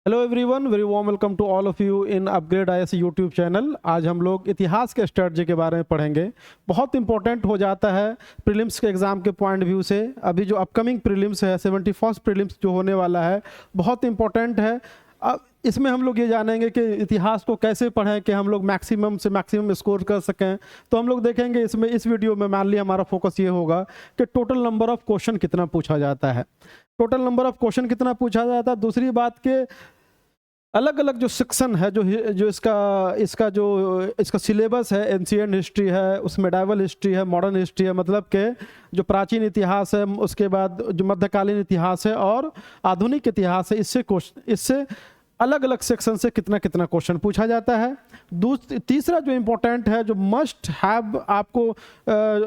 Hello everyone, very warm welcome to all of you in Upgrade IAS YouTube channel. आज हम लोग इतिहास के स्ट्रेटजी के बारे में पढ़ेंगे। बहुत इंपॉर्टेंट हो जाता है प्रीलिम्स के एग्जाम के पॉइंट व्यू से। अभी जो अपकमिंग प्रीलिम्स है, 71st प्रीलिम्स जो होने वाला है, बहुत इंपॉर्टेंट है। अब इसमें हम लोग ये जानेंगे कि इतिहास को कैसे पढ़ें कि हम लोग मैक्सिमम से मैक्सिमम स्कोर कर सकें। तो हम लोग देखेंगे इसमें, इस वीडियो में मान लिया हमारा फोकस ये होगा कि टोटल नंबर ऑफ क्वेश्चन कितना पूछा जाता है, टोटल नंबर ऑफ क्वेश्चन कितना पूछा जाता है। दूसरी बात के अलग अलग जो सेक्शन है, जो इसका सिलेबस है, एंशिएंट हिस्ट्री है, उसमें मेडाइवल हिस्ट्री है, मॉडर्न हिस्ट्री है, मतलब के जो प्राचीन इतिहास है, उसके बाद जो मध्यकालीन इतिहास है और आधुनिक इतिहास है, इससे अलग अलग सेक्शन से कितना कितना क्वेश्चन पूछा जाता है। तीसरा जो इम्पोर्टेंट है, जो मस्ट हैव आपको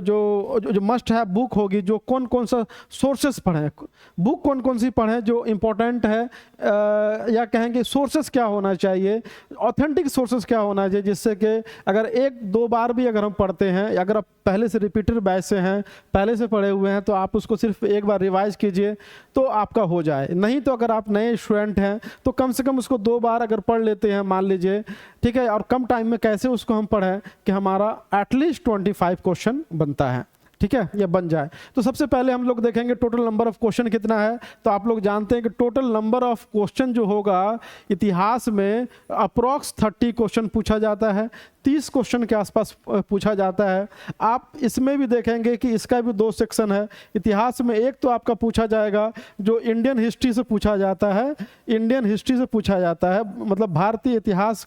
जो मस्ट हैव बुक होगी, जो कौन कौन सा सोर्सेस पढ़ें, बुक कौन कौन सी पढ़ें जो इम्पोर्टेंट है, या कहेंगे सोर्सेस क्या होना चाहिए, ऑथेंटिक सोर्सेस क्या होना चाहिए, जिससे कि अगर एक दो बार भी अगर हम पढ़ते हैं, अगर आप पहले से रिपीटेड बैच से हैं, पहले से पढ़े हुए हैं, तो आप उसको सिर्फ एक बार रिवाइज कीजिए तो आपका हो जाए। नहीं तो अगर आप नए स्टूडेंट हैं तो कम से कम उसको 2 बार अगर पढ़ लेते हैं, मान लीजिए, ठीक है। और कम टाइम में कैसे उसको हम पढ़ें कि हमारा एटलीस्ट 25 क्वेश्चन बनता है, ठीक है, ये बन जाए। तो सबसे पहले हम लोग देखेंगे टोटल नंबर ऑफ क्वेश्चन कितना है। तो आप लोग जानते हैं कि टोटल नंबर ऑफ क्वेश्चन जो होगा इतिहास में अप्रॉक्स 30 क्वेश्चन पूछा जाता है, 30 क्वेश्चन के आसपास पूछा जाता है। आप इसमें भी देखेंगे कि इसका भी 2 सेक्शन है इतिहास में। एक तो आपका पूछा जाएगा जो इंडियन हिस्ट्री से पूछा जाता है, इंडियन हिस्ट्री से पूछा जाता है, मतलब भारतीय इतिहास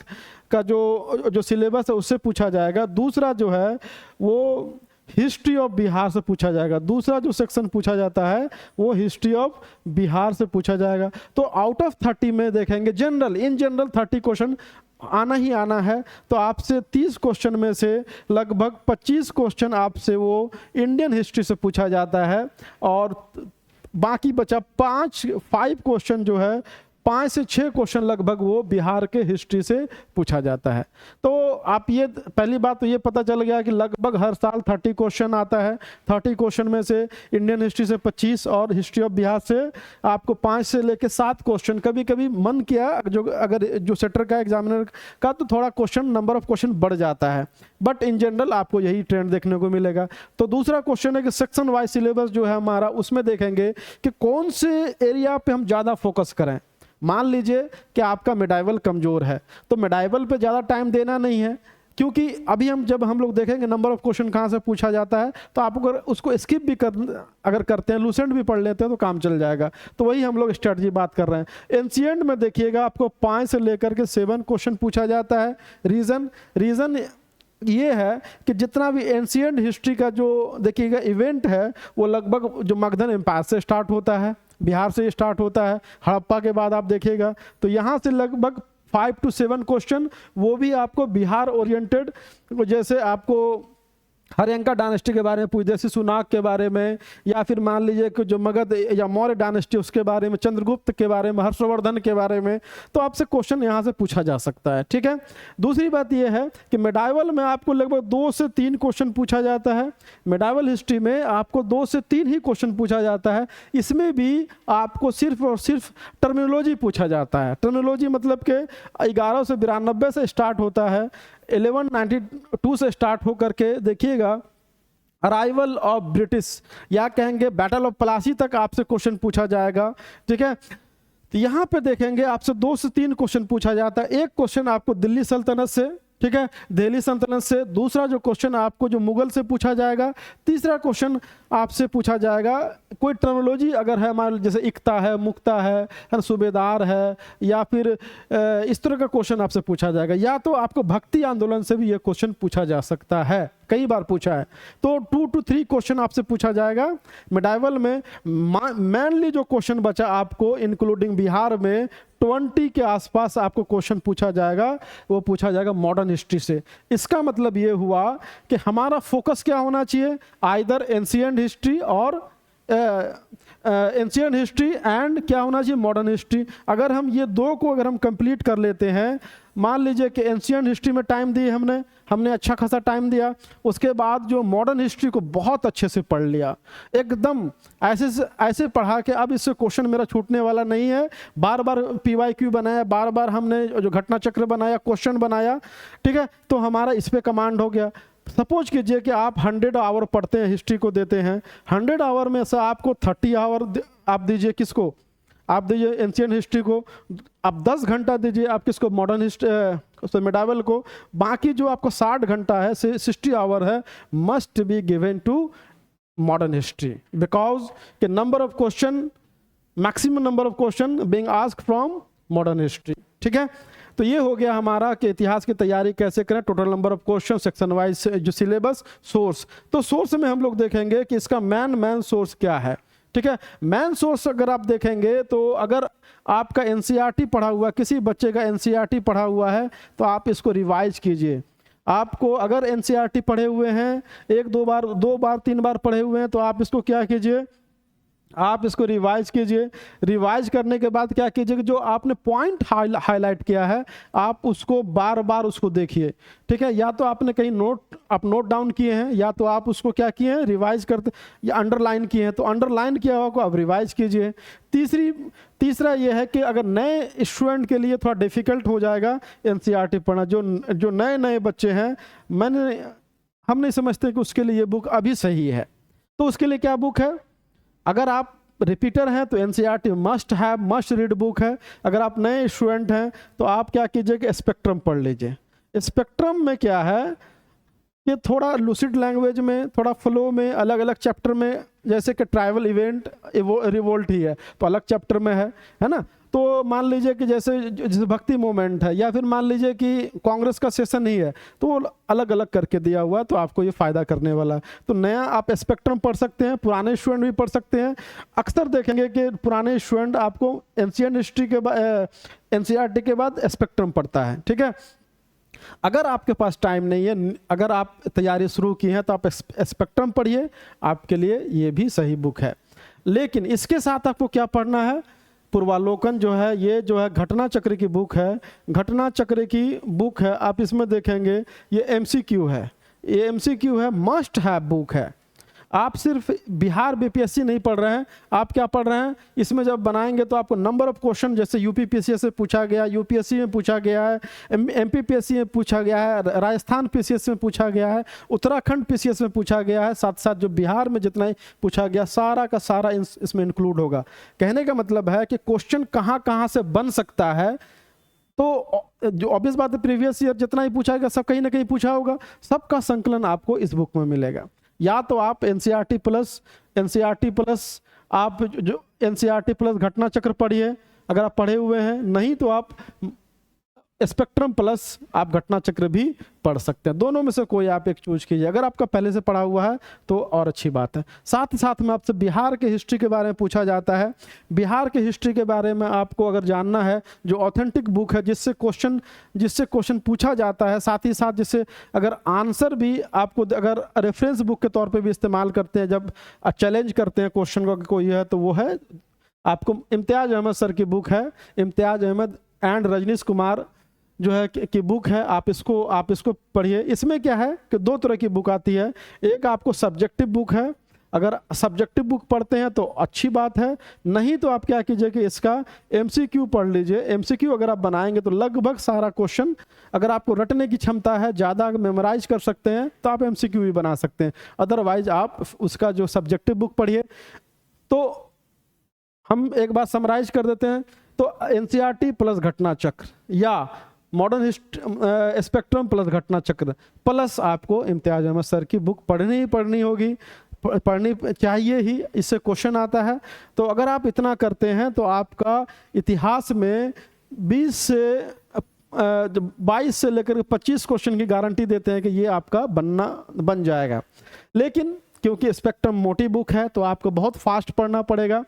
का जो सिलेबस है उससे पूछा जाएगा। दूसरा जो है वो हिस्ट्री ऑफ बिहार से पूछा जाएगा। दूसरा जो सेक्शन पूछा जाता है वो हिस्ट्री ऑफ बिहार से पूछा जाएगा। तो आउट ऑफ 30 में देखेंगे इन जनरल 30 क्वेश्चन आना ही आना है। तो आपसे 30 क्वेश्चन में से लगभग 25 क्वेश्चन आपसे वो इंडियन हिस्ट्री से पूछा जाता है, और बाकी बचा 5 क्वेश्चन जो है, 5 से 6 क्वेश्चन लगभग वो बिहार के हिस्ट्री से पूछा जाता है। तो आप ये पहली बात तो ये पता चल गया कि लगभग हर साल 30 क्वेश्चन आता है। 30 क्वेश्चन में से इंडियन हिस्ट्री से 25 और हिस्ट्री ऑफ बिहार से आपको 5 से लेकर 7 क्वेश्चन। कभी कभी मन किया अगर जो सेटर का एग्जामिनर का, तो थोड़ा नंबर ऑफ क्वेश्चन बढ़ जाता है, बट इन जनरल आपको यही ट्रेंड देखने को मिलेगा। तो दूसरा क्वेश्चन है कि सेक्शन वाइज सिलेबस जो है हमारा, उसमें देखेंगे कि कौन से एरिया पे हम ज़्यादा फोकस करें। मान लीजिए कि आपका मेडाइवल कमजोर है, तो मेडाइवल पे ज़्यादा टाइम देना नहीं है, क्योंकि अभी जब हम लोग देखेंगे नंबर ऑफ क्वेश्चन कहाँ से पूछा जाता है, तो आप अगर उसको स्किप भी अगर करते हैं, लूसेंट भी पढ़ लेते हैं, तो काम चल जाएगा। तो वही हम लोग स्ट्रेटजी बात कर रहे हैं। एंशिएंट में देखिएगा आपको 5 से लेकर के 7 क्वेश्चन पूछा जाता है। रीज़न ये है कि जितना भी एंशिएंट हिस्ट्री का जो देखिएगा इवेंट है, वो लगभग जो मगधन एम्पायर से स्टार्ट होता है, बिहार से स्टार्ट होता है। हड़प्पा के बाद आप देखिएगा तो यहाँ से लगभग 5 to 7 क्वेश्चन वो भी आपको बिहार ओरिएंटेड, जैसे आपको हरियंका डायनेस्टी के बारे में पूछ, जैसे सुनाक के बारे में, या फिर मान लीजिए कि जो मगध या मौर्य डायनेस्टी उसके बारे में, चंद्रगुप्त के बारे में, हर्षवर्धन के बारे में, तो आपसे क्वेश्चन यहाँ से पूछा जा सकता है, ठीक है। दूसरी बात यह है कि मेडाइवल में आपको लगभग 2 से 3 क्वेश्चन पूछा जाता है। मेडाइवल हिस्ट्री में आपको 2 से 3 ही क्वेश्चन पूछा जाता है। इसमें भी आपको सिर्फ और सिर्फ टर्मिनोलॉजी पूछा जाता है। टर्मिनोलॉजी मतलब कि 1192 से स्टार्ट होता है, 1192 से स्टार्ट होकर के देखिएगा अराइवल ऑफ ब्रिटिश, या कहेंगे बैटल ऑफ प्लासी तक आपसे क्वेश्चन पूछा जाएगा, ठीक है। तो यहाँ पे देखेंगे आपसे 2 से 3 क्वेश्चन पूछा जाता है। एक क्वेश्चन आपको दिल्ली सल्तनत से, ठीक है, दिल्ली सल्तनत से। दूसरा जो क्वेश्चन आपको जो मुगल से पूछा जाएगा। तीसरा क्वेश्चन आपसे पूछा जाएगा कोई टर्मिनोलॉजी अगर है, मान जैसे इक्ता है, मुक्ता है, सूबेदार है, या फिर इस तरह का क्वेश्चन आपसे पूछा जाएगा। या तो आपको भक्ति आंदोलन से भी ये क्वेश्चन पूछा जा सकता है, कई बार पूछा है। तो 2 to 3 क्वेश्चन आपसे पूछा जाएगा मेडाइवल में। मेनली जो क्वेश्चन बचा आपको इंक्लूडिंग बिहार में 20 के आसपास आपको क्वेश्चन पूछा जाएगा, वो पूछा जाएगा मॉडर्न हिस्ट्री से। इसका मतलब ये हुआ कि हमारा फोकस क्या होना चाहिए, आइदर एंशिएंट हिस्ट्री और एंशियंट हिस्ट्री एंड क्या होना चाहिए, मॉडर्न हिस्ट्री। अगर हम ये दो को अगर हम कंप्लीट कर लेते हैं, मान लीजिए कि एंशियंट हिस्ट्री में टाइम दिए हमने अच्छा खासा टाइम दिया, उसके बाद जो मॉडर्न हिस्ट्री को बहुत अच्छे से पढ़ लिया, एकदम ऐसे पढ़ा कि अब इससे क्वेश्चन मेरा छूटने वाला नहीं है। बार बार PYQ बनाया, बार बार हमने जो घटना चक्र बनाया, क्वेश्चन बनाया, ठीक है, तो हमारा इस पे कमांड हो गया। सपोज कीजिए कि आप 100 आवर पढ़ते हैं, हिस्ट्री को देते हैं, 100 आवर में से आपको 30 आवर आप दीजिए किसको, आप दीजिए एंशियंट हिस्ट्री को, आप 10 घंटा दीजिए आप किसको, मॉडर्न हिस्ट्री मेडावल को, बाकी जो आपको 60 घंटा है, 60 आवर है, must be given to modern history, because के number of question, maximum number of question being asked from modern history. ठीक है, तो ये हो गया हमारा कि इतिहास की तैयारी कैसे करें, total number of question, section wise जो सिलेबस, सोर्स। तो सोर्स में हम लोग देखेंगे कि इसका मेन सोर्स क्या है। ठीक है, मेन सोर्स अगर आप देखेंगे तो अगर आपका NCERT पढ़ा हुआ, किसी बच्चे का NCERT पढ़ा हुआ है तो आप इसको रिवाइज कीजिए। आपको अगर NCERT पढ़े हुए हैं, 1-2 बार, 2 बार 3 बार पढ़े हुए हैं, तो आप इसको क्या कीजिए, आप इसको रिवाइज कीजिए। रिवाइज करने के बाद क्या कीजिए कि जो आपने पॉइंट हाईलाइट किया है आप उसको बार बार उसको देखिए। ठीक है, या तो आपने कहीं नोट डाउन किए हैं, या तो आप उसको क्या किए हैं, रिवाइज करते, या अंडरलाइन किए हैं, तो अंडरलाइन किया हुआ को आप रिवाइज कीजिए। तीसरा ये है कि अगर नए स्टूडेंट के लिए थोड़ा डिफिकल्ट हो जाएगा NCERT पढ़ना, जो नए बच्चे हैं, हम नहीं समझते कि उसके लिए ये बुक अभी सही है। तो उसके लिए क्या बुक है, अगर आप रिपीटर हैं तो NCERT मस्ट रीड बुक है। अगर आप नए स्टूडेंट हैं तो आप क्या कीजिए कि स्पेक्ट्रम पढ़ लीजिए। स्पेक्ट्रम में क्या है कि थोड़ा लूसिड लैंग्वेज में, थोड़ा फ्लो में, अलग अलग चैप्टर में, जैसे कि ट्राइबल इवेंट रिवोल्ट ही है तो अलग चैप्टर में है ना। तो मान लीजिए कि जैसे भक्ति मोमेंट है, या फिर मान लीजिए कि कांग्रेस का सेशन ही है, तो वो अलग अलग करके दिया हुआ है, तो आपको ये फ़ायदा करने वाला है। तो नया आप स्पेक्ट्रम पढ़ सकते हैं, पुराने स्टूडेंट भी पढ़ सकते हैं। अक्सर देखेंगे कि पुराने स्टूडेंट आपको एंशियंट हिस्ट्री के बाद, NCERT के बाद स्पेक्ट्रम पढ़ता है। ठीक है, अगर आपके पास टाइम नहीं है, अगर आप तैयारी शुरू की है, तो आप स्पेक्ट्रम पढ़िए, आपके लिए ये भी सही बुक है। लेकिन इसके साथ आपको क्या पढ़ना है, पूर्वालोकन जो है, ये जो है घटना चक्र की बुक है, घटना चक्र की बुक है। आप इसमें देखेंगे ये MCQ है, ये MCQ है, मस्ट हैव बुक है। आप सिर्फ बिहार BPSC नहीं पढ़ रहे हैं, आप क्या पढ़ रहे हैं, इसमें जब बनाएंगे तो आपको नंबर ऑफ क्वेश्चन, जैसे UPPSC से पूछा गया, UPSC में पूछा गया है, MPPSC में पूछा गया है, राजस्थान PCS में पूछा गया है, उत्तराखंड PCS में पूछा गया है, साथ साथ जो बिहार में जितना ही पूछा गया, सारा का सारा इसमें इंक्लूड होगा। कहने का मतलब है कि क्वेश्चन कहाँ कहाँ से बन सकता है। तो जो ऑब्वियस बात है, प्रीवियस ईयर जितना ही पूछा गया सब कहीं ना कहीं पूछा होगा, सबका संकलन आपको इस बुक में मिलेगा। या तो आप NCERT प्लस आप जो NCERT प्लस घटना चक्र पढ़िए अगर आप पढ़े हुए हैं, नहीं तो आप स्पेक्ट्रम प्लस आप घटना चक्र भी पढ़ सकते हैं। दोनों में से कोई आप एक चूज कीजिए। अगर आपका पहले से पढ़ा हुआ है तो और अच्छी बात है। साथ ही साथ में आपसे बिहार के हिस्ट्री के बारे में पूछा जाता है। बिहार के हिस्ट्री के बारे में आपको अगर जानना है, जो ऑथेंटिक बुक है जिससे क्वेश्चन पूछा जाता है, साथ ही साथ जिससे अगर आंसर भी आपको अगर रेफरेंस बुक के तौर पर भी इस्तेमाल करते हैं, जब चैलेंज करते हैं क्वेश्चन का कोई है, तो वो है आपको इम्तियाज़ अहमद सर की बुक है, इम्तियाज़ अहमद एंड रजनीश कुमार जो है कि बुक है। आप इसको पढ़िए। इसमें क्या है कि 2 तरह की बुक आती है। एक आपको सब्जेक्टिव बुक है, अगर सब्जेक्टिव बुक पढ़ते हैं तो अच्छी बात है, नहीं तो आप क्या कीजिए कि इसका MCQ पढ़ लीजिए। MCQ अगर आप बनाएंगे तो लगभग सारा क्वेश्चन, अगर आपको रटने की क्षमता है, ज़्यादा मेमोराइज कर सकते हैं, तो आप MCQ भी बना सकते हैं। अदरवाइज आप उसका जो सब्जेक्टिव बुक पढ़िए। तो हम एक बार समराइज कर देते हैं, तो NCERT प्लस घटना चक्र या मॉडर्न हिस्ट्री स्पेक्ट्रम प्लस घटना चक्र प्लस आपको इम्तियाज़ अहमद सर की बुक पढ़नी ही पढ़नी होगी, पढ़नी चाहिए ही, इससे क्वेश्चन आता है। तो अगर आप इतना करते हैं तो आपका इतिहास में 22 से लेकर 25 क्वेश्चन की गारंटी देते हैं कि ये आपका बन जाएगा। लेकिन क्योंकि स्पेक्ट्रम मोटी बुक है तो आपको बहुत फास्ट पढ़ना पड़ेगा।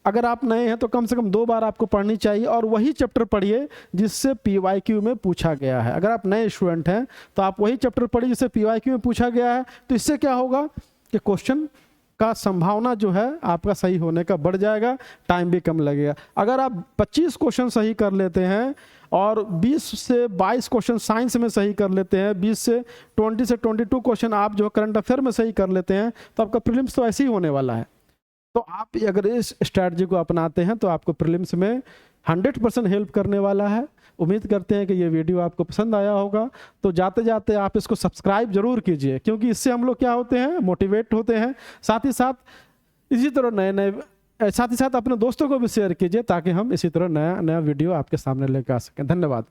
अगर आप नए हैं तो कम से कम 2 बार आपको पढ़नी चाहिए, और वही चैप्टर पढ़िए जिससे PYQ में पूछा गया है। अगर आप नए स्टूडेंट हैं तो आप वही चैप्टर पढ़िए जिससे PYQ में पूछा गया है। तो इससे क्या होगा कि क्वेश्चन का संभावना जो है आपका सही होने का बढ़ जाएगा, टाइम भी कम लगेगा। अगर आप 25 क्वेश्चन सही कर लेते हैं और 20 से 22 क्वेश्चन साइंस में सही कर लेते हैं, 20 से 22 क्वेश्चन आप जो करंट अफेयर में सही कर लेते हैं, तो आपका प्रीलिम्स तो ऐसे ही होने वाला है। तो आप अगर इस स्ट्रैटेजी को अपनाते हैं तो आपको प्रीलिम्स में 100% हेल्प करने वाला है। उम्मीद करते हैं कि ये वीडियो आपको पसंद आया होगा। तो जाते जाते आप इसको सब्सक्राइब जरूर कीजिए, क्योंकि इससे हम लोग क्या होते हैं, मोटिवेट होते हैं। साथ ही साथ अपने दोस्तों को भी शेयर कीजिए, ताकि हम इसी तरह नया नया वीडियो आपके सामने लेकर आ सकें। धन्यवाद।